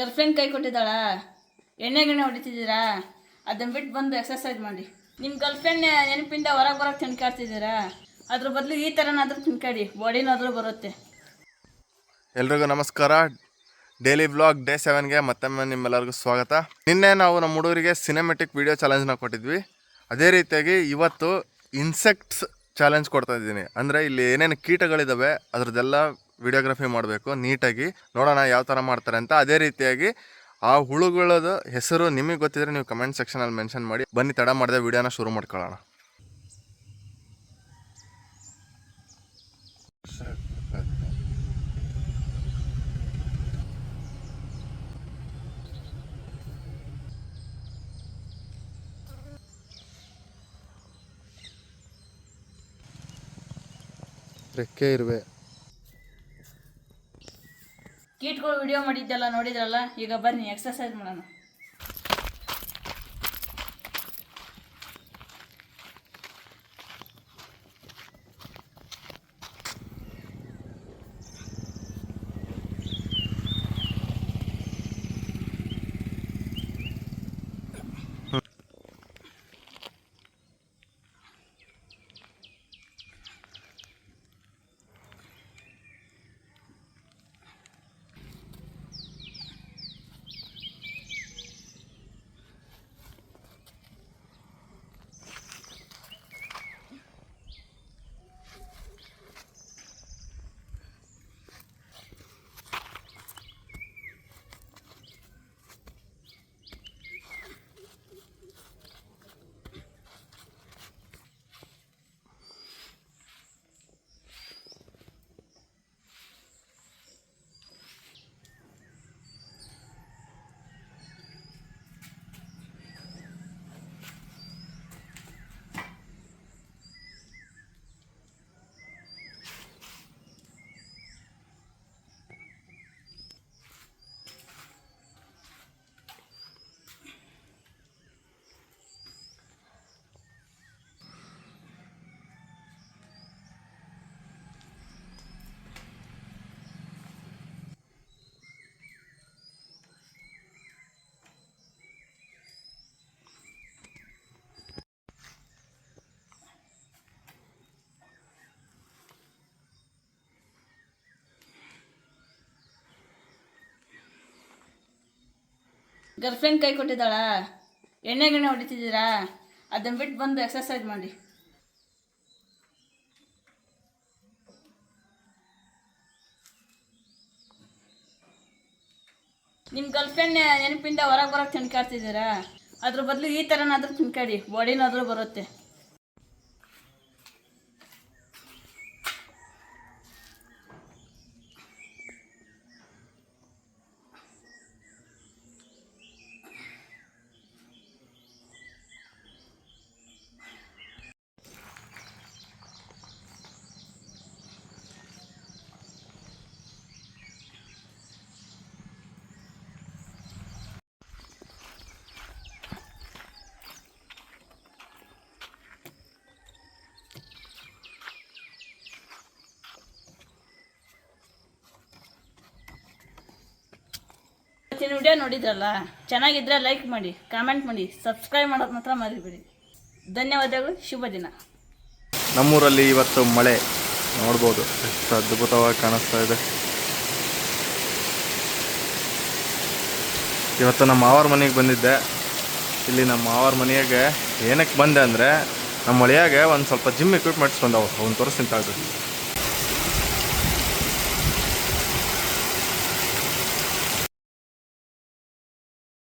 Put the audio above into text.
Girlfriend ಕೈ ಕೊಟ್ಟಿದ್ದಾಳ, ಎಣ್ಣೆ ಹೊಡಿತಿದ್ದೀರಾ? ಅದನ್ನ ಬಿಟ್ಟು ಬಂದು ಎಕ್ಸರ್ಸೈಸ್ ಮಾಡಿ. ನಿಮ್ಮ ಗರ್ಲ್ಫ್ರೆಂಡ್ ನೆನಪಿಂದ ಹೊರಗೆ ಬರೋಕ್ಕೆ ತಿನ್ಕಾಡ್ತಿದ್ದೀರಾ? ಅದ್ರ ಬದಲು ಈ ಥರನಾದ್ರೂ ತಿನ್ಕಾಡಿ, ಬಾಡಿನಾದ್ರೂ ಬರುತ್ತೆ. ಎಲ್ರಿಗೂ ನಮಸ್ಕಾರ. ಡೈಲಿ ವ್ಲಾಗ್ ಡೇ 7ಗೆ ಮತ್ತೊಮ್ಮೆ ನಿಮ್ಮೆಲ್ಲರಿಗೂ ಸ್ವಾಗತ. ನಿನ್ನೆ ನಾವು ನಮ್ಮ ಹುಡುಗರಿಗೆ ಸಿನಿಮೆಟಿಕ್ ವಿಡಿಯೋ ಚಾಲೆಂಜ್ನ ಕೊಟ್ಟಿದ್ವಿ. ಅದೇ ರೀತಿಯಾಗಿ ಇವತ್ತು ಇನ್ಸೆಕ್ಟ್ಸ್ ಚಾಲೆಂಜ್ ಕೊಡ್ತಾ ಇದ್ದೀನಿ. ಅಂದರೆ ಇಲ್ಲಿ ಏನೇನು ಕೀಟಗಳಿದ್ದಾವೆ ಅದರದ್ದೆಲ್ಲ ವಿಡಿಯೋಗ್ರಫಿ ಮಾಡಬೇಕು ನೀಟಾಗಿ. ನೋಡೋಣ ಯಾವ ಥರ ಮಾಡ್ತಾರೆ ಅಂತ. ಅದೇ ರೀತಿಯಾಗಿ ಆ ಹುಳುಗಳದ ಹೆಸರು ನಿಮಗೆ ಗೊತ್ತಿದ್ರೆ ನೀವು ಕಮೆಂಟ್ ಸೆಕ್ಷನಲ್ಲಿ ಮೆನ್ಷನ್ ಮಾಡಿ. ಬನ್ನಿ ತಡ ಮಾಡಿದೆ ವಿಡಿಯೋನ ಶುರು ಮಾಡ್ಕೊಳ್ಳೋಣ. ರೆಕ್ಕೆ ಇರುವೆ ಕೀಟ್ಗಳು ವಿಡಿಯೋ ಮಾಡಿದ್ದೆಲ್ಲ ನೋಡಿದ್ರಲ್ಲ, ಈಗ ಬನ್ನಿ ಎಕ್ಸರ್ಸೈಸ್ ಮಾಡೋಣ. ಗರ್ಲ್ಫ್ರೆಂಡ್ ಕೈ ಕೊಟ್ಟಿದ್ದಾಳ, ಎಣ್ಣೆ ಹೊಡಿತಿದ್ದೀರಾ? ಅದನ್ನ ಬಿಟ್ಟು ಬಂದು ಎಕ್ಸರ್ಸೈಸ್ ಮಾಡಿ. ನಿಮ್ಮ ಗರ್ಲ್ಫ್ರೆಂಡ್ ನೆನಪಿಂದ ಹೊರಗೆ ಬರೋಕ್ಕೆ ತಿನ್ಕಾಡ್ತಿದ್ದೀರಾ? ಅದ್ರ ಬದಲು ಈ ಥರನಾದ್ರೂ ತಿನ್ಕಾಡಿ, ಬಾಡಿನಾದ್ರೂ ಬರುತ್ತೆ. ವಿಡಿಯೋ ನೋಡಿದ್ರಲ್ಲ, ಚೆನ್ನಾಗಿದ್ರೆ ಲೈಕ್ ಮಾಡಿ, ಕಾಮೆಂಟ್ ಮಾಡಿ, ಸಬ್ಸ್ಕ್ರೈಬ್ ಮಾಡೋದು ಮಾತ್ರ ಮರಿಬೇಡಿ. ಧನ್ಯವಾದಗಳು. ಶುಭ ದಿನ. ನಮ್ಮೂರಲ್ಲಿ ಇವತ್ತು ಮಳೆ ನೋಡ್ಬೋದು, ಎಷ್ಟು ಅದ್ಭುತವಾಗಿ ಕಾಣಿಸ್ತಾ ಇದೆ. ಇವತ್ತು ನಮ್ಮ ಮಾವರ ಮನೆಗೆ ಬಂದಿದ್ದೆ. ಇಲ್ಲಿ ನಮ್ಮ ಮಾವರ ಮನೆಯಾಗೆ ಏನಕ್ಕೆ ಬಂದೆ ಅಂದರೆ ನಮ್ಮ ಮಳೆಯಾಗೆ ಒಂದು ಸ್ವಲ್ಪ ಜಿಮ್ ಎಕ್ವಿಪ್ಮೆಂಟ್ಸ್ ಬಂದವು, ಅವನ್ನ ತೋರಿಸ್ತೀನಿ ತಾಳ್ರಿ.